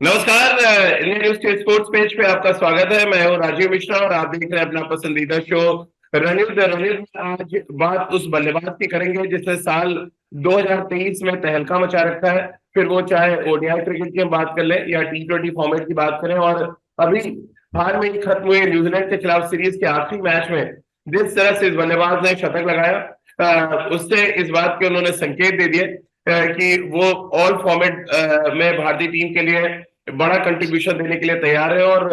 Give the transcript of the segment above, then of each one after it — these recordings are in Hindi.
नमस्कार। इंडियन न्यूज के स्पोर्ट्स पेज पे आपका स्वागत है। मैं हूँ राजीव मिश्रा और आप देख रहे हैं अपना पसंदीदा शो रणनीत रणनीत में आज बात उस बल्लेबाज की करेंगे जिसने साल 2023 में तहलका मचा रखा है। फिर वो चाहे ओडीआई क्रिकेट की हम बात कर लें या टी20 फॉर्मेट की बात करें, और अभी हाल में ही खत्म हुए न्यूजीलैंड के खिलाफ सीरीज के आखिरी मैच में जिस तरह से इस बल्लेबाज ने शतक लगाया, उससे इस बात के उन्होंने संकेत दे दिए कि वो ऑल फॉर्मेट में भारतीय टीम के लिए बड़ा कंट्रीब्यूशन देने के लिए तैयार है। और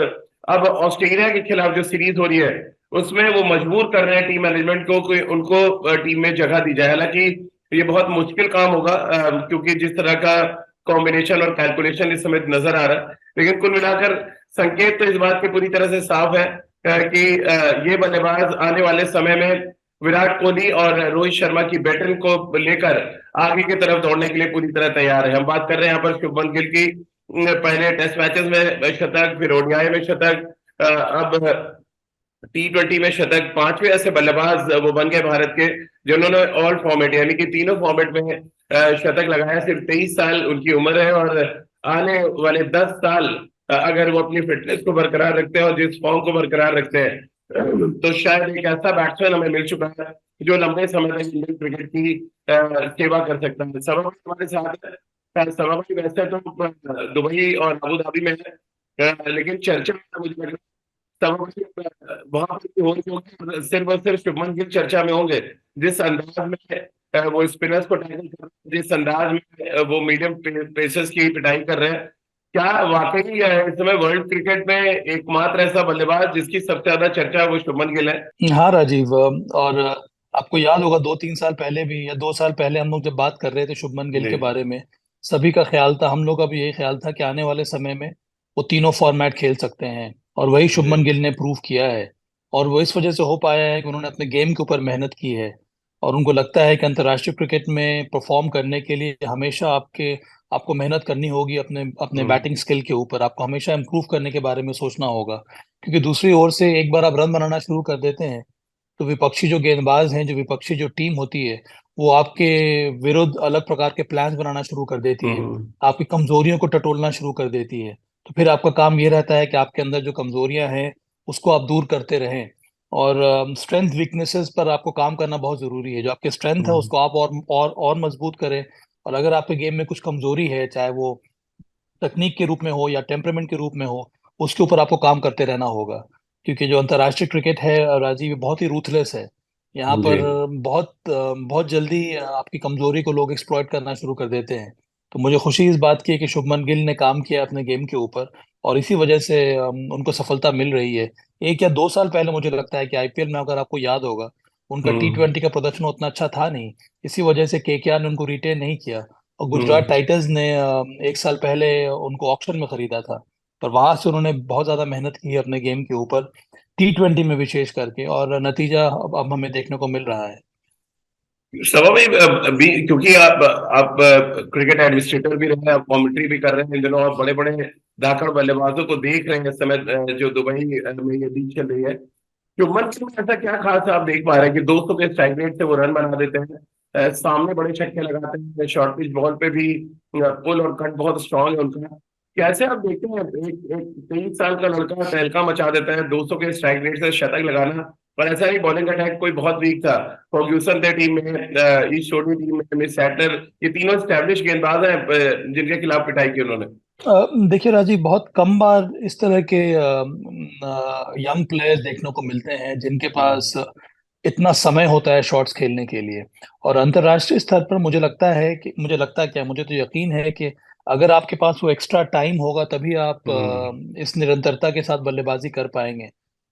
अब ऑस्ट्रेलिया के खिलाफ जो सीरीज हो रही है उसमें वो मजबूर कर रहे हैं टीम मैनेजमेंट को कि उनको टीम में जगह दी जाए। हालांकि ये बहुत मुश्किल काम होगा, क्योंकि जिस तरह का कॉम्बिनेशन और कैलकुलेशन इस समय नजर आ रहा है, लेकिन कुल मिलाकर संकेत तो इस बात की पूरी तरह से साफ है कि ये बल्लेबाज आने वाले समय में विराट कोहली और रोहित शर्मा की बैटल को लेकर आगे की तरफ दौड़ने के लिए पूरी तरह तैयार है। हम बात कर रहे हैं यहाँ पर शुभमन गिल की। पहले टेस्ट मैचेस में शतक, फिर ओडीआई में शतक, अब टी20 में शतक। पांचवें ऐसे बल्लेबाज वो बन गए भारत के जिन्होंने ऑल फॉर्मेट यानी कि तीनों फॉर्मेट में शतक लगाया। सिर्फ 23 साल उनकी उम्र है और आने वाले 10 साल अगर वो अपनी फिटनेस को बरकरार रखते हैं और जिस फॉर्म को बरकरार रखते हैं, तो शायद एक ऐसा बैट्समैन हमें मिल चुका है जो लंबे समय तक इंडियन क्रिकेट की सेवा कर सकता है। सब हमारे साथ है। सभापति वैसे तो दुबई और अबू धाबी में है, लेकिन चर्चा में मुझे लग रहा है सभापति वहां पर भी होंगे, सिर्फ और सिर्फ शुभमन गिल चर्चा में होंगे। जिस अंदाज में वो स्पिनर्स को टैकल कर रहे हैं, जिस अंदाज में वो मीडियम पेसर्स की पिटाई कर रहे हैं, क्या वाकई इस समय वर्ल्ड क्रिकेट में एकमात्र ऐसा बल्लेबाज जिसकी सबसे ज्यादा चर्चा है वो शुभमन गिल है? हाँ राजीव, और आपको याद होगा 2-3 साल पहले भी या 2 साल पहले हम लोग जब बात कर रहे थे शुभमन गिल जी। के बारे में, सभी का ख्याल था, हम लोग का भी यही ख्याल था कि आने वाले समय में वो तीनों फॉर्मेट खेल सकते हैं। और वही जी। शुभमन गिल ने प्रूव किया है। और वो इस वजह से हो पाया है कि उन्होंने अपने गेम के ऊपर मेहनत की है। और उनको लगता है कि अंतर्राष्ट्रीय क्रिकेट में परफॉर्म करने के लिए हमेशा आपको मेहनत करनी होगी। अपने अपने हम्म। बैटिंग स्किल के ऊपर आपको हमेशा इम्प्रूव करने के बारे में सोचना होगा। क्योंकि दूसरी ओर से एक बार आप रन बनाना शुरू कर देते हैं तो विपक्षी जो गेंदबाज हैं, जो विपक्षी जो टीम होती है, वो आपके विरुद्ध अलग प्रकार के प्लान्स बनाना शुरू कर देती है। हम्म। आपकी कमजोरियों को टटोलना शुरू कर देती है। तो फिर आपका काम ये रहता है कि आपके अंदर जो कमजोरियां हैं उसको आप दूर करते रहें। और स्ट्रेंथ वीकनेसेस पर आपको काम करना बहुत जरूरी है। जो आपके स्ट्रेंथ है हम्म। उसको आप और मजबूत करें। और अगर आपके गेम में कुछ कमजोरी है, चाहे वो तकनीक के रूप में हो या टेम्परामेंट के रूप में हो, उसके ऊपर आपको काम करते रहना होगा। क्योंकि जो अंतर्राष्ट्रीय क्रिकेट है राजीव, ये बहुत ही रूथलेस है। यहाँ जी। पर बहुत जल्दी आपकी कमजोरी को लोग एक्सप्लॉइट करना शुरू कर देते हैं। तो मुझे खुशी इस बात की है कि शुभमन गिल ने काम किया अपने गेम के ऊपर, और इसी वजह से उनको सफलता मिल रही है। 1 या 2 साल पहले मुझे लगता है कि आईपीएल में, अगर आपको याद होगा, उनका टी हम्म। ट्वेंटी का प्रदर्शन उतना अच्छा था नहीं। इसी वजह से केकेआर ने उनको रिटेन नहीं किया। और गुजरात हम्म। टाइटन्स ने 1 साल पहले उनको ऑक्शन में खरीदा था। पर वहां से उन्होंने बहुत ज्यादा मेहनत की है अपने गेम के ऊपर, टी20 में विशेष करके, और नतीजा अब हमें देखने को मिल रहा है। सभा में भी, क्योंकि आप क्रिकेट एडमिनिस्ट्रेटर भी रहे हैं, आप कमेंट्री भी कर रहे हैं, इन दिनों आप बड़े बड़े धाकड़ बल्लेबाजों को देख रहे हैं इस समय, जो दुबई में ये लीग चल रही है। शुभमन गिल में ऐसा क्या खास आप देख पा रहे हैं कि 200 के स्ट्राइक रेट से वो रन बना देते हैं, सामने बड़े छक्के लगाते हैं, शॉर्ट पिच बॉल पे भी पुल और कट बहुत स्ट्रांग है उनका। कैसे आप देखते हैं एक एक 23 साल का लड़का तहलका मचा देता है 200 के स्ट्राइक रेट से शतक लगाना? और ऐसा नहीं बॉलिंग अटैक कोई बहुत वीक था। फर्ग्यूसन थे टीम में, ईस्ट शोर्टी टीम में, मिस सैटलर, ये तीनों स्टैब्लिश गेंदबाज हैं जिनके खिलाफ पिटाई की उन्होंने। देखिए राजीव, बहुत कम बार इस तरह के यंग प्लेयर्स देखने को मिलते हैं जिनके हम्म। पास इतना समय होता है शॉट्स खेलने के लिए। और अंतर्राष्ट्रीय स्तर पर मुझे तो यकीन है कि अगर आपके पास वो एक्स्ट्रा टाइम होगा तभी आप हम्म। इस निरंतरता के साथ बल्लेबाजी कर पाएंगे।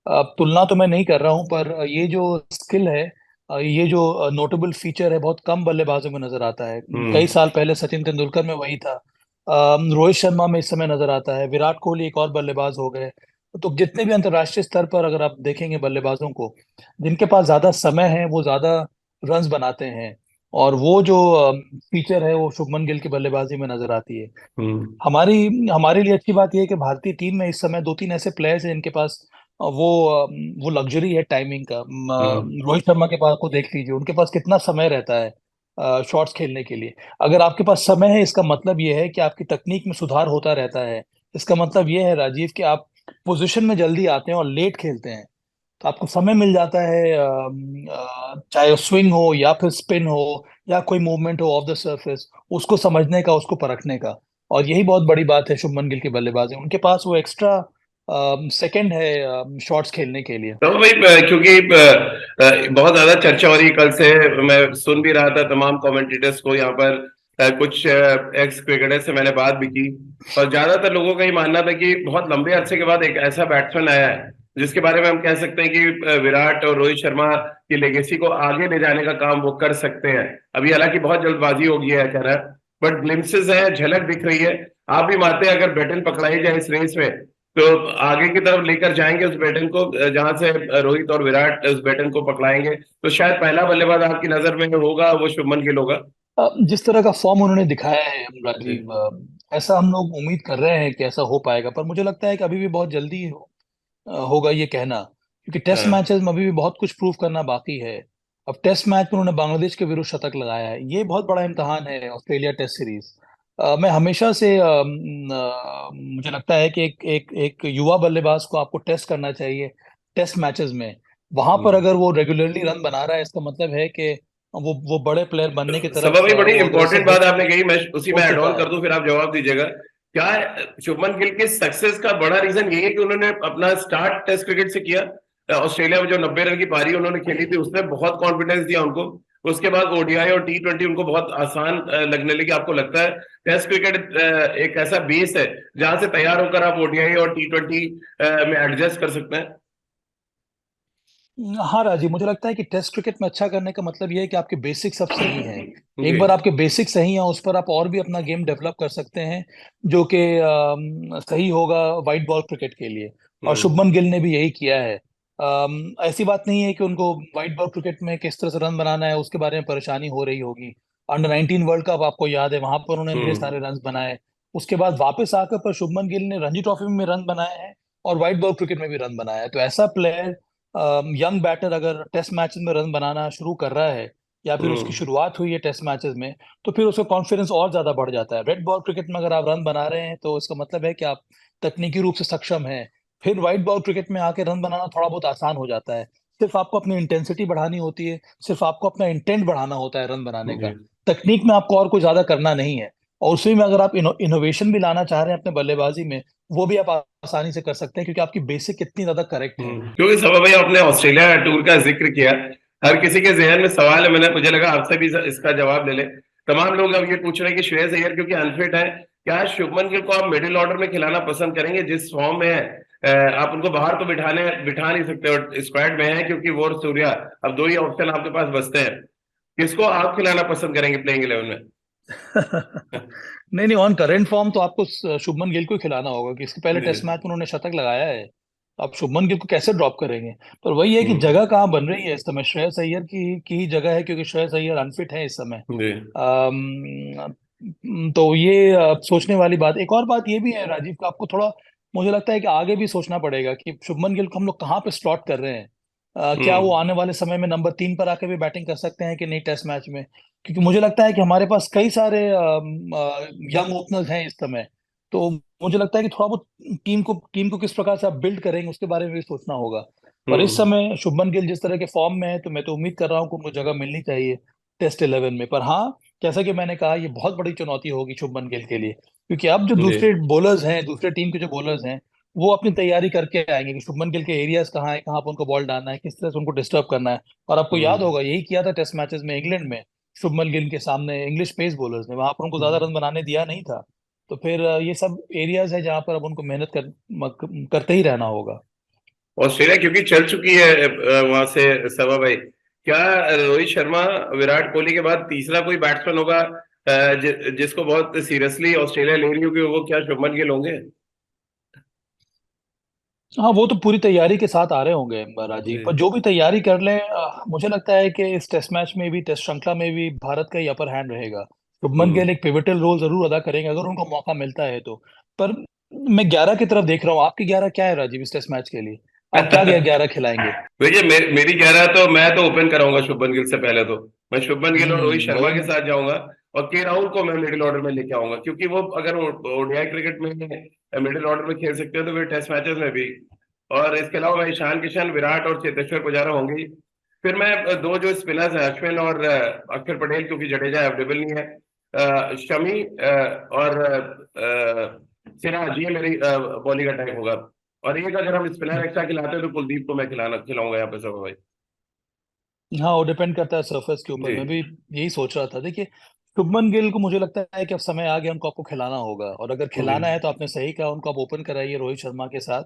तुलना तो मैं नहीं कर रहा हूं, पर ये जो स्किल है, ये जो नोटेबल फीचर है, बहुत कम बल्लेबाजों में नजर आता है। कई हम्म। साल पहले सचिन तेंदुलकर में वही था। रोहित शर्मा में इस समय नजर आता है। विराट कोहली एक और बल्लेबाज हो गए। तो जितने भी अंतर्राष्ट्रीय स्तर पर अगर आप देखेंगे बल्लेबाजों को, जिनके पास ज्यादा समय है वो ज्यादा रन्स बनाते हैं। और वो जो फीचर है वो शुभमन गिल की बल्लेबाजी में नजर आती है। हम्म। हमारी हमारे लिए अच्छी बात यह है कि भारतीय टीम में इस समय 2-3 ऐसे प्लेयर्स हैं जिनके पास वो लग्जरी है टाइमिंग का। हम्म। रोहित शर्मा के पास को देख लीजिए, उनके पास कितना समय रहता है शॉट्स खेलने के लिए। अगर आपके पास समय है, इसका मतलब ये है कि आपकी तकनीक में सुधार होता रहता है। इसका मतलब ये है राजीव कि आप पोजीशन में जल्दी आते हैं और लेट खेलते हैं, तो आपको समय मिल जाता है, चाहे स्विंग हो या फिर स्पिन हो या कोई मूवमेंट हो ऑफ द सरफेस, उसको समझने का, उसको परखने का। और यही बहुत बड़ी बात है शुभमन गिल की बल्लेबाजी, उनके पास वो एक्स्ट्रा सेकंड है शॉट्स खेलने के लिए। तो भाई क्योंकि बहुत ज्यादा चर्चा हो रही है कल से, मैं सुन भी रहा था तमाम कमेंटेटर्स को यहाँ पर, कुछ एक्स क्रिकेटर से मैंने बात भी की, और ज्यादातर लोगों का ये मानना था कि बहुत लंबे अरसे के बाद एक ऐसा बैट्समैन आया है जिसके बारे में हम कह सकते हैं कि विराट और रोहित शर्मा की लेगेसी को आगे ले जाने का काम वो कर सकते हैं। अभी हालांकि बहुत जल्दबाजी हो गई है कह रहा है, बट ग्लिम्सेस है, झलक दिख रही है। आप भी मानते हैं अगर बैटन पकड़ाई जाए इस रेस में तो आगे की तरफ लेकर जाएंगे उस बैटन को, जहां से रोहित और विराट उस बैटन को पकड़ाएंगे, तो शायद पहला बल्लेबाज आपकी नजर में होगा वो शुभमन गिल होगा। जिस तरह का फॉर्म उन्होंने दिखाया है जी। राजीव, ऐसा हम लोग उम्मीद कर रहे हैं कि ऐसा हो पाएगा, पर मुझे लगता है कि अभी भी बहुत जल्दी होगा ये कहना, क्योंकि टेस्ट हाँ। मैचेस में अभी भी बहुत कुछ प्रूव करना बाकी है। अब टेस्ट मैच में उन्होंने बांग्लादेश के विरुद्ध शतक लगाया है, ये बहुत बड़ा इम्तहान है ऑस्ट्रेलिया टेस्ट सीरीज। मैं हमेशा से मुझे लगता है कि एक युवा बल्लेबाज को आपको टेस्ट करना चाहिए टेस्ट मैचेस में। वहां पर अगर वो रेगुलरली रन बना रहा है, इसका मतलब है कि वो बड़े प्लेयर बनने की सभा तरफ भाई बड़ी वो अग्रसर इंपॉर्टेंट बात आपने कही, मैं उसी में हो ऐड चुका ऑन है। कर दूं फिर आप जवाब दीजिएगा। क्या शुभमन गिल के सक्सेस का बड़ा रीजन यही है कि उन्होंने अपना स्टार्ट टेस्ट क्रिकेट से किया? ऑस्ट्रेलिया में जो 90 रन की पारी उन्होंने खेली थी उसने बहुत कॉन्फिडेंस दिया उनको, उसके बाद ओडीआई और T20 उनको बहुत आसान लगने लगी। आपको लगता है टेस्ट क्रिकेट एक ऐसा बेस है जहां से तैयार होकर आप ओडीआई और T20 में एडजस्ट कर सकते हैं? हाँ राजीव, मुझे लगता है कि टेस्ट क्रिकेट में अच्छा करने का मतलब ये है कि आपके बेसिक सब सही हैं। जी। एक बार आपके बेसिक सही हैं, उस पर आप और भी अपना गेम डेवलप कर सकते हैं, जो कि सही होगा वाइट बॉल क्रिकेट के लिए। और हम्म। शुभमन गिल ने भी यही किया है। ऐसी बात नहीं है कि उनको वाइट बॉल क्रिकेट में किस तरह से रन बनाना है उसके बारे में परेशानी हो रही होगी। अंडर 19 वर्ल्ड कप आपको याद है, वहां पर उन्होंने ढेर हम्म। सारे रन बनाए। उसके बाद वापस आकर पर शुभमन गिल ने रणजी ट्रॉफी में रन बनाए हैं और व्हाइट बॉल क्रिकेट में भी रन बनाया है। तो ऐसा प्लेयर, यंग बैटर अगर टेस्ट मैचेस में रन बनाना शुरू कर रहा है, या फिर उसकी हम्म। शुरुआत हुई है टेस्ट मैचेस में, तो फिर उसका कॉन्फिडेंस और ज्यादा बढ़ जाता है। रेड बॉल क्रिकेट में अगर आप रन बना रहे हैं तो इसका मतलब है कि आप तकनीकी रूप से सक्षम हैं। फिर व्हाइट बॉल क्रिकेट में आके रन बनाना थोड़ा बहुत आसान हो जाता है। सिर्फ आपको अपनी इंटेंसिटी बढ़ानी होती है, सिर्फ आपको अपना इंटेंट बढ़ाना होता है रन बनाने का। जी। तकनीक में आपको और कुछ ज्यादा करना नहीं है। और उसी में अगर आप इनोवेशन भी लाना चाह रहे हैं अपने बल्लेबाजी में, वो भी आप आसानी से कर सकते हैं, क्योंकि आपकी बेसिक इतनी ज्यादा करेक्ट है। क्योंकि सभा भाई आपने ऑस्ट्रेलिया टूर का जिक्र किया, हर किसी के जहन में सवाल है, मैंने मुझे लगा आपसे भी इसका जवाब ले ले। तमाम लोग अब ये पूछ रहे हैं कि श्रेयस अय्यर क्योंकि अनफिट है, क्या शुभमन गिल को आप मिडिल ऑर्डर में खिलाना पसंद करेंगे? जिस फॉर्म में है, आप उनको बाहर तो बिठा नहीं सकते और स्क्वाड में है, क्योंकि वो और सूर्या, अब दो ही ऑप्शन आपके पास बचते हैं। किसको आप खिलाना पसंद करेंगे प्लेइंग 11 में? नहीं नहीं, ऑन करेंट फॉर्म तो आपको शुभमन गिल को ही खिलाना होगा, कि इसके पहले टेस्ट जी। मैच में उन्होंने शतक लगाया है। आप शुभमन गिल को कैसे ड्रॉप करेंगे? पर वही है कि हम्म। जगह कहाँ बन रही है इस समय, श्रेयस अय्यर की ही जगह है, क्योंकि श्रेयस अय्यर अनफिट है इस समय। जी। तो ये सोचने वाली बात। एक और बात ये भी है राजीव का, आपको थोड़ा मुझे लगता है कि आगे भी सोचना पड़ेगा कि शुभमन गिल को हम लोग कहाँ पे स्लॉट कर रहे हैं। क्या वो हम्म। आने वाले समय में नंबर 3 पर आके भी बैटिंग कर सकते हैं कि नहीं टेस्ट मैच में? क्योंकि मुझे लगता है कि हमारे पास कई सारे यंग ओपनर्स हैं इस समय। तो मुझे लगता है कि थोड़ा बहुत टीम को किस प्रकार से आप बिल्ड करेंगे उसके बारे में भी सोचना होगा। पर इस हम्म। समय शुभमन गिल जिस तरह के फॉर्म में है, तो मैं तो उम्मीद कर रहा हूँ कि उनको जगह मिलनी चाहिए टेस्ट 11 में। पर हाँ, जैसा कि मैंने कहा, ये बहुत बड़ी चुनौती होगी शुभमन गिल के लिए, क्योंकि अब जो जी। दूसरे बॉलर्स हैं, दूसरे टीम के जो बॉलर्स हैं, वो अपनी तैयारी करके आएंगे कि शुभमन गिल के एरियाज कहाँ है, कहाँ पर उनको बॉल डालना है, किस तरह से उनको डिस्टर्ब करना है। और आपको याद हम्म। होगा यही किया था टेस्ट मैचेस में इंग्लैंड में, शुभमन गिल के सामने इंग्लिश पेस बॉलर्स ने, वहां पर उनको ज्यादा रन बनाने दिया नहीं था। तो फिर ये सब एरियाज है जहां पर अब उनको मेहनत करते ही रहना होगा। ऑस्ट्रेलिया क्योंकि चल चुकी है वहां से, सवा भाई, क्या रोहित शर्मा विराट कोहली के बाद तीसरा कोई बैट्समैन होगा जिसको बहुत सीरियसली ऑस्ट्रेलिया ले रही होगी, वो क्या शुभमन गिल होंगे? हाँ, वो तो पूरी तैयारी के साथ आ रहे होंगे राजीव, जी। पर जो भी तैयारी कर लें, मुझे लगता है कि इस टेस्ट मैच में भी, टेस्ट श्रृंखला में भी भारत का ही अपर हैंड रहेगा। शुभमन हम्म। गिल एक पिवटल रोल जरूर अदा करेंगे अगर उनको मौका मिलता है तो। पर मैं 11 की तरफ देख रहा हूँ। आपकी 11 क्या है राजीव इस टेस्ट मैच के लिए? आप क्या 11 खिलाएंगे? देखिए मेरी कह रहा है तो मैं तो ओपन कराऊंगा शुभमन गिल से पहले तो। मैं शुभमन गिल और रोहित शर्मा वही के ना। साथ जाऊंगा। और के राहुल को मैं मिडिल ऑर्डर में लेके आऊंगा, क्योंकि वो अगर ओडीआई क्रिकेट में मिडिल ऑर्डर में खेल सकते हो तो फिर टेस्ट मैचेस में भी। और इसके अलावा मैं ईशान किशन, विराट और चेतेश्वर पुजारा होंगे ही। फिर मैं दो जो स्पिनर्स हैं, अश्विन और अक्षर पटेल, क्योंकि जडेजा अवेलेबल नहीं है, शमी और सिराज, ये मेरी बॉलिंग अटैक होगा। और एक अगर हम स्पिनर एक्स्ट्रा खिलाते हैं तो कुलदीप को मैं खिलाऊंगा यहाँ पे सब भाई। हाँ, वो डिपेंड करता है सरफेस के ऊपर। जी। मैं भी यही सोच रहा था। देखिए, शुभमन गिल को मुझे लगता है कि अब समय आ गया, उनको आपको खिलाना होगा। और अगर जी। खिलाना है तो आपने सही कहा, उनको आप ओपन कराइए रोहित शर्मा के साथ।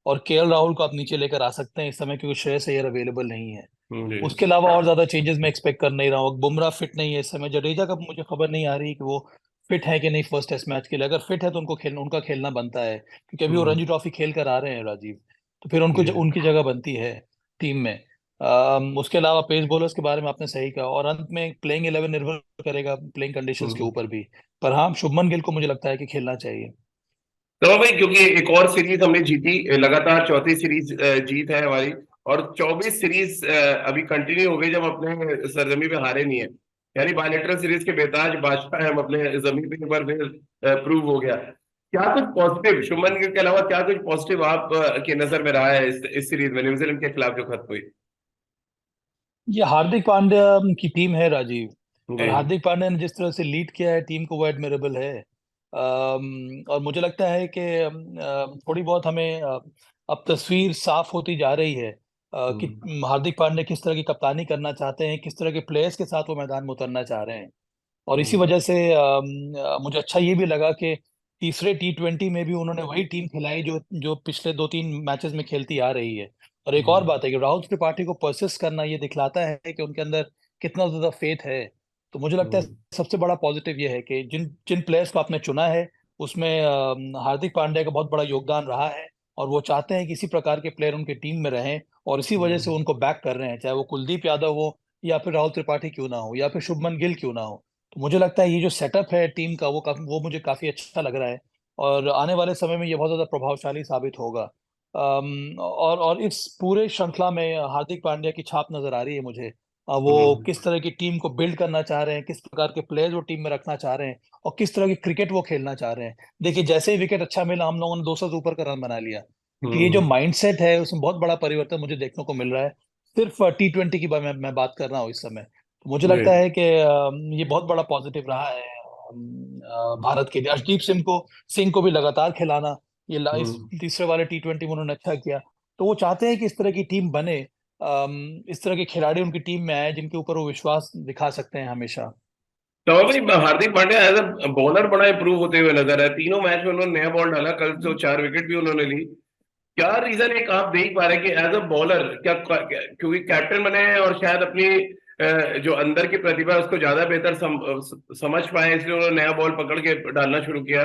और केएल राहुल को आप नीचे लेकर आ सकते हैं इस समय, क्योंकि श्रेयस अय्यर अवेलेबल नहीं है। जी। उसके अलावा और ज्यादा चेंजेस मैं एक्सपेक्ट कर नहीं रहा हूँ। बुमराह फिट नहीं है इस समय। जडेजा का मुझे खबर नहीं आ रही कि वो फिट है कि नहीं फर्स्ट टेस्ट मैच के लिए। अगर फिट है तो उनका खेलना बनता है, क्योंकि अभी वो हम्म। रणजी ट्रॉफी खेल कर आ रहे हैं राजीव। तो फिर उनको जी। उनकी जगह बनती है टीम में। उसके अलावा पेस बॉलर्स के बारे में आपने सही कहा, और अंत में प्लेइंग 11 निर्भर करेगा प्लेइंग कंडीशंस के हम्म। ऊपर भी। पर हाँ, शुभमन गिल को मुझे लगता है कि खेलना चाहिए। तो भाई, क्योंकि एक और सीरीज हमने जीती, लगातार चौथी सीरीज जीत है हमारी। और 24 सीरीज अभी कंटिन्यू हो गई जब अपने सरजमी पे हारे नहीं है। यानी बायलेटरल सीरीज के बेताज बादशाह हम अपने जमीन पे एक बार फिर प्रूव हो गया। क्या कुछ पॉजिटिव शुभमन गिल के अलावा, क्या कुछ पॉजिटिव आप की नजर में रहा है इस सीरीज में, न्यूजीलैंड के खिलाफ जो खत्म हुई? ये हार्दिक पांड्या की टीम है राजीव। जी। और हार्दिक पांड्या ने जिस तरह से लीड किया है टीम को, वो एडमिरेबल है। और मुझे लगता है कि थोड़ी बहुत हमें अब तस्वीर साफ होती जा रही है कि हम्म। हार्दिक पांड्या किस तरह की कप्तानी करना चाहते हैं, किस तरह के प्लेयर्स के साथ वो मैदान में उतरना चाह रहे हैं। और इसी हम्म। वजह से मुझे अच्छा ये भी लगा कि तीसरे T20 में भी उन्होंने वही टीम खिलाई जो जो पिछले 2-3 मैचेस में खेलती आ रही है। और एक और हम्म। बात है कि राहुल त्रिपाठी को परसिस्ट करना ये दिखलाता है कि उनके अंदर कितना ज्यादा फेथ है। तो मुझे लगता है हम्म। सबसे बड़ा पॉजिटिव ये है कि जिन जिन प्लेयर्स को आपने चुना है उसमें हार्दिक पांड्या का बहुत बड़ा योगदान रहा है। और वो चाहते हैं कि इसी प्रकार के प्लेयर उनके टीम में रहें, और इसी वजह से हम्म। उनको बैक कर रहे हैं, चाहे वो कुलदीप यादव हो, या फिर राहुल त्रिपाठी क्यों ना हो, या फिर शुभमन गिल क्यों ना हो। तो मुझे लगता है ये जो सेटअप है टीम का, वो मुझे काफी अच्छा लग रहा है। और आने वाले समय में ये बहुत ज्यादा प्रभावशाली साबित होगा। और इस पूरे श्रृंखला में हार्दिक पांड्या की छाप नजर आ रही है मुझे। वो हम्म। किस तरह की टीम को बिल्ड करना चाह रहे हैं, किस प्रकार के प्लेयर्स वो टीम में रखना चाह रहे हैं, और किस तरह की क्रिकेट वो खेलना चाह रहे हैं। देखिए, जैसे ही विकेट अच्छा मिला हम लोगों ने 200 से ऊपर का रन बना लिया। तो ये जो हम्म। माइंडसेट है उसमें बहुत बड़ा परिवर्तन मुझे देखने को मिल रहा है। सिर्फ T20 की मैं बात कर रहा हूँ इस समय। तो मुझे जी। लगता है कि ये बहुत बड़ा पॉजिटिव रहा है भारत के लिए। अर्शदीप सिंह को भी लगातार खिलाना, इस हम्म। तीसरे वाले T20 में उन्होंने अच्छा किया। तो वो चाहते हैं कि इस तरह की टीम बने, इस तरह के खिलाड़ी उनकी टीम में आए जिनके ऊपर वो विश्वास दिखा सकते हैं हमेशा। तो भाई, Hardik Pandya as a bowler बड़ा इंप्रूव होते हुए नजर है। तीनों मैच में उन्होंने नया बॉल डाला, कल तो 4 विकेट भी उन्होंने ली। क्या रीजन है, आप देख पा रहे हैं कि एज अ बॉलर क्योंकि कैप्टन बने हैं और शायद अपनी जो अंदर की प्रतिभा है उसको ज्यादा बेहतर समझ पाए, इसलिए उन्होंने नया बॉल पकड़ के डालना शुरू किया।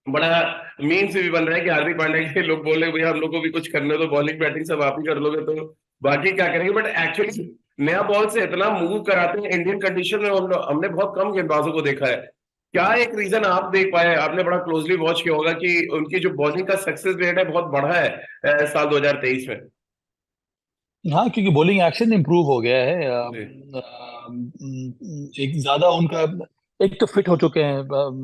बड़ा मीम से भी बन रहा है कि हार्दिक पांड्या के लोग बोल रहे हैं, भैया हम लोग को भी कुछ करने दो, बॉलिंग बैटिंग सब आप ही कर लोगे तो बाकी क्या करेंगे। बट एक्चुअली नया बॉल से इतना मूव कराते हैं इंडियन कंडीशन में, हमने बहुत कम गेंदबाजों को देखा है। क्या एक रीजन आप देख पाए, आपने बड़ा क्लोजली वॉच किया होगा कि उनकी जो बॉलिंग का सक्सेस रेट है बहुत बढ़ा है साल 2023 में? हाँ, क्योंकि बॉलिंग एक्शन इंप्रूव हो गया है। जी। एक ज्यादा उनका, एक तो फिट हो चुके हैं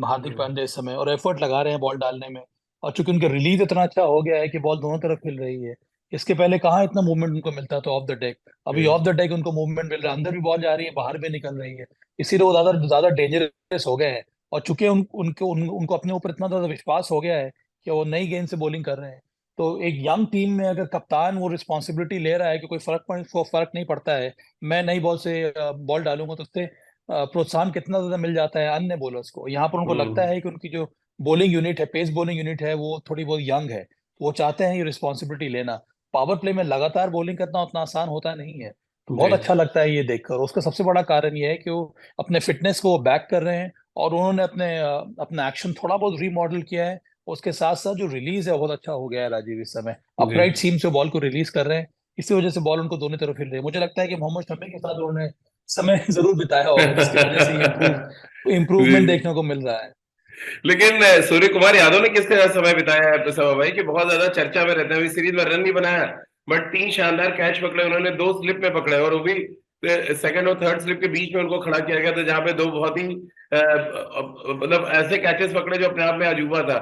हार्दिक पांड्या इस समय, और एफर्ट लगा रहे हैं बॉल डालने में। और चूंकि उनका रिलीज इतना अच्छा हो गया है कि बॉल दोनों तरफ हिल रही है। इसके पहले कहाँ इतना मूवमेंट उनको मिलता था ऑफ द डेक। अभी ऑफ द डेक उनको मूवमेंट मिल रहा है, अंदर भी बॉल जा रही है, बाहर भी निकल रही है। इसीलिए वो ज्यादा ज्यादा डेंजरस हो गए हैं। और चूंकि उनको अपने ऊपर इतना ज्यादा विश्वास हो गया है कि वो नई गेंद से बॉलिंग कर रहे हैं। तो एक यंग टीम में अगर कप्तान वो रिस्पॉन्सिबिलिटी ले रहा है कि कोई फर्क नहीं पड़ता है, मैं नई बॉल से बॉल डालूंगा, तो उससे प्रोत्साहन कितना ज्यादा मिल जाता है अन्य बॉलर्स को। यहाँ पर उनको लगता हम्म। है कि उनकी जो बॉलिंग यूनिट है, पेस बॉलिंग यूनिट है, वो थोड़ी बहुत यंग है, तो वो चाहते हैं ये रिस्पॉन्सिबिलिटी लेना। पावर प्ले में लगातार बॉलिंग करना उतना आसान होता नहीं है। तो जी। बहुत अच्छा लगता है ये देखकर। उसका सबसे बड़ा कारण ये है कि वो अपने फिटनेस को बैक कर रहे हैं, और उन्होंने अपना एक्शन थोड़ा बहुत रीमॉडल किया है। उसके साथ साथ जो रिलीज है वो बहुत अच्छा हो गया है राजीव इस समय। जी। अपराइट सीम से बॉल को रिलीज कर रहे हैं, इसी वजह से बॉल उनको दोनों तरफ हिल रही है। मुझे लगता है कि मोहम्मद शमी के साथ उन्होंने समय जरूर बिताया होगा, जिसकी वजह से ये इम्प्रूवमेंट जी। देखने को मिल रहा है। लेकिन सूर्य कुमार यादव ने किसके साथ समय बिताया है सभा भाई, कि बहुत ज्यादा चर्चा में रहते हैं। अभी सीरीज में रन नहीं बनाया, बट 3 शानदार कैच पकड़े उन्होंने, 2 स्लिप में पकड़े, और वो भी सेकंड और थर्ड स्लिप के बीच में उनको खड़ा किया गया था, जहां पे दो बहुत ही मतलब ऐसे कैचेस पकड़े जो अपने आप में अजूबा था।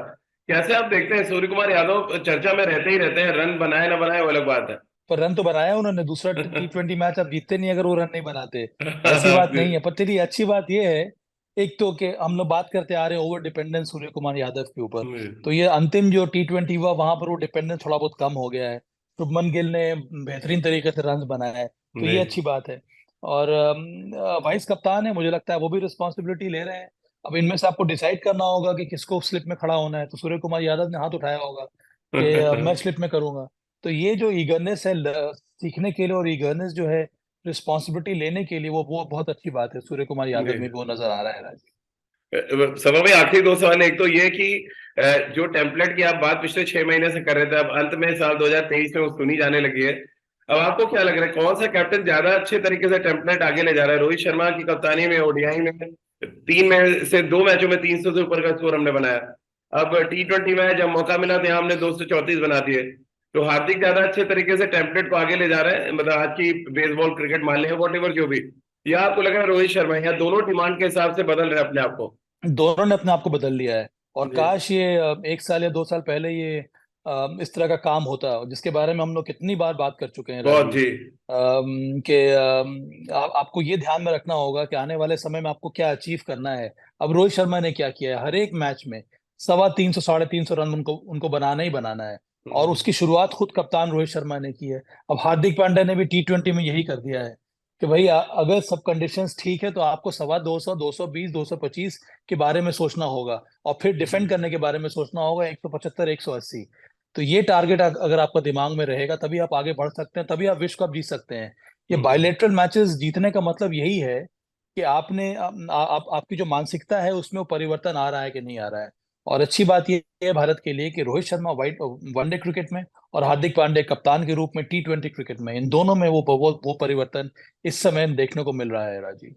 कैसे आप देखते हैं, सूर्य कुमार यादव चर्चा में रहते ही रहते हैं, रन बनाए ना बनाए वो अलग बात है। पर रन तो बनाया उन्होंने, दूसरा T20 मैच आप जीतते नहीं अगर वो रन नहीं बनाते। ऐसी बात नहीं है। पर चलिए, अच्छी बात ये है एक तो कि हम लोग बात करते आ रहे हैं ओवर डिपेंडेंस सूर्य कुमार यादव के ऊपर। तो ये अंतिम जो T20 हुआ वहां पर वो डिपेंडेंस थोड़ा बहुत कम हो गया है। शुभमन गिल ने बेहतरीन तरीके से रन बनाया है, तो ये अच्छी बात है। और वाइस कप्तान है, मुझे लगता है वो भी रिस्पॉन्सिबिलिटी ले रहे हैं। अब इनमें से आपको डिसाइड करना होगा कि किसको स्लिप में खड़ा होना है। तो सूर्य कुमार यादव ने हाथ उठाया होगा कि मैं स्लिप में करूंगा। तो ये जो ईगरनेस है सीखने के लिए, और ईगरनेस जो है रिस्पॉन्सिबिलिटी लेने के लिए, वो बहुत अच्छी बात है। सूर्य कुमार यादव में भी वो नजर आ रहा है राज। सभा भाई, आखिरी दो सवाल। एक तो ये कि जो टेम्पलेट की आप बात पिछले 6 महीने से कर रहे थे, अब अंत में साल 2023 में वो सुनी जाने लगी है। अब आपको क्या लग रहा है, कौन सा कैप्टन ज्यादा अच्छे तरीके से टेम्पलेट आगे ले जा रहा है? रोहित शर्मा की कप्तानी में ओडीआई में 2 मैचों में 300 से ऊपर का स्कोर हमने बनाया। अब T20 में जब मौका मिला तो यहाँ हमने 234 बना दिए। तो हार्दिक ज्यादा अच्छे तरीके से टेम्पलेट को आगे ले जा रहे हैं, मतलब आज की बेसबॉल क्रिकेट मान लें वॉट एवर जो भी, या आपको लग रहा है रोहित शर्मा, या दोनों डिमांड के हिसाब से बदल रहे हैं अपने आप को? दोनों ने अपने आप को बदल लिया है। और जी। काश ये 1 साल या 2 साल पहले ये इस तरह का काम होता, जिसके बारे में हम लोग कितनी बार बात कर चुके हैं बहुत राजीव। जी। कि आपको ये ध्यान में रखना होगा कि आने वाले समय में आपको क्या अचीव करना है। अब रोहित शर्मा ने क्या किया है, हर एक मैच में 325 350 रन उनको उनको बनाना ही बनाना है। और उसकी शुरुआत खुद कप्तान रोहित शर्मा ने की है। अब हार्दिक पांड्या ने भी T20 में यही कर दिया है कि भाई अगर सब कंडीशंस ठीक है तो आपको 225 220 225 के बारे में सोचना होगा, और फिर डिफेंड करने के बारे में सोचना होगा 175 180। तो ये टारगेट अगर आपका दिमाग में रहेगा तभी आप आगे बढ़ सकते हैं, तभी आप विश्व कप जीत सकते हैं। ये बायलेटरल मैचेस जीतने का मतलब यही है कि आपने आपकी जो मानसिकता है उसमें वो परिवर्तन आ रहा है कि नहीं आ रहा है। और अच्छी बात ये है भारत के लिए कि Rohit Sharma white one day cricket में और हार्दिक पांड्या कप्तान के रूप में T20 क्रिकेट में, इन दोनों में वो परिवर्तन इस समय देखने को मिल रहा है राजीव।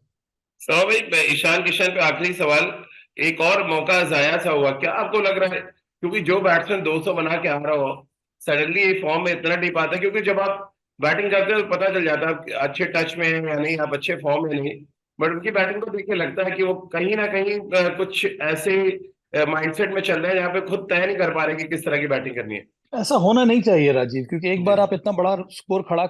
सौ भाई, ईशान किशन पे आखिरी सवाल। एक और मौका जाया सा हुआ, क्या आपको लग रहा है? क्योंकि जो बैट्समैन 200 बना के आ रहा हो, सडनली ये फॉर्म में इतना डीप आता है, क्योंकि जब आप बैटिंग करते हो तो पता चल जाता है आप अच्छे टच में हैं या नहीं, आप अच्छे फॉर्म में नहीं। बट उनकी बैटिंग को देख के लगता है कि वो कहीं ना कहीं कुछ ऐसे माइंडसेट में चल रहे हैं जहाँ पे खुद तय नहीं कर पा रहे कि किस तरह की बैटिंग करनी है। ऐसा होना नहीं चाहिए राजीव, क्योंकि एक जी। बार आप इतना बड़ा स्कोर खड़ा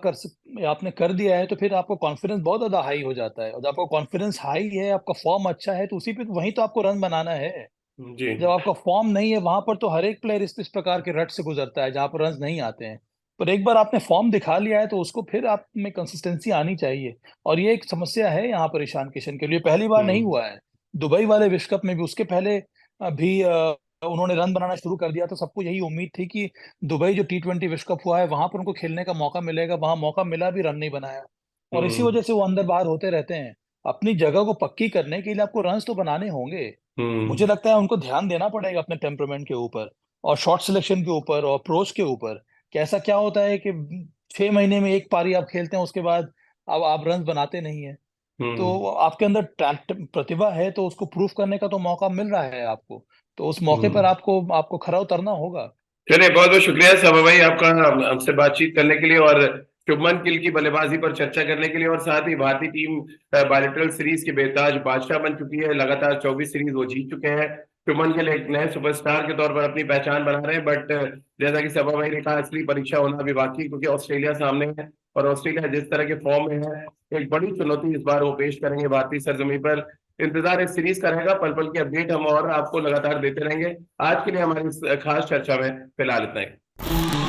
आपने कर दिया है तो फिर आपको कॉन्फिडेंस बहुत ज्यादा हाई हो जाता है। और जब आपका कॉन्फिडेंस हाई है, आपका फॉर्म अच्छा है, तो उसी पे वहीं तो आपको रन बनाना है। जी। जब आपका फॉर्म नहीं है वहां पर तो हर एक प्लेयर इस प्रकार के रट से गुजरता है जहां पर रन नहीं आते हैं। पर एक बार आपने फॉर्म दिखा लिया है तो उसको फिर आप में कंसिस्टेंसी आनी चाहिए। और ये एक समस्या है यहाँ पर ईशान किशन के लिए, पहली बार नहीं हम्म। हुआ है। दुबई वाले विश्व कप में भी, उसके पहले भी उन्होंने रन बनाना शुरू कर दिया। तो सबको यही उम्मीद थी कि दुबई जो T20 विश्व कप हुआ है वहां पर उनको खेलने का मौका मिलेगा, वहां मौका मिला भी, रन नहीं बनाया। और इसी हम्म। वजह से वो अंदर बाहर होते रहते हैं। अपनी जगह को पक्की करने के लिए आपको रन्स तो बनाने होंगे। मुझे हम्म। लगता है उनको ध्यान देना पड़ेगा अपने टेम्परामेंट के ऊपर और शॉट सिलेक्शन के ऊपर और अप्रोच के ऊपर। कि ऐसा क्या होता है कि 6 महीने में एक पारी आप खेलते हैं, उसके बाद अब आप रन बनाते नहीं है। हम्म। तो आपके अंदर प्रतिभा है तो उसको प्रूफ करने का तो मौका मिल रहा है आपको। तो उस मौके पर हम्म। आपको आपको खरा उतरना होगा। चलिए, बहुत बहुत शुक्रिया सभा भाई आपका, हमसे बातचीत करने के लिए, और शुभमन गिल की बल्लेबाजी पर चर्चा करने के लिए। और साथ ही भारतीय टीम बायलेटरल सीरीज की बेताज बादशाह बन चुकी है, लगातार 24 सीरीज वो जीत चुके हैं। शुभमन गिल एक नए सुपरस्टार के तौर पर अपनी पहचान बना रहे हैं। बट जैसा कि सभा भाई ने कहा, असली परीक्षा होना अभी बाकी है, क्योंकि ऑस्ट्रेलिया सामने है। और ऑस्ट्रेलिया जिस तरह के फॉर्म में है, एक बड़ी चुनौती इस बार वो पेश करेंगे भारतीय सरजमी पर। इंतजार इस सीरीज का रहेगा, पल पल की अपडेट हम और आपको लगातार देते रहेंगे। आज के लिए हमारी इस खास चर्चा में फिलहाल इतना ही।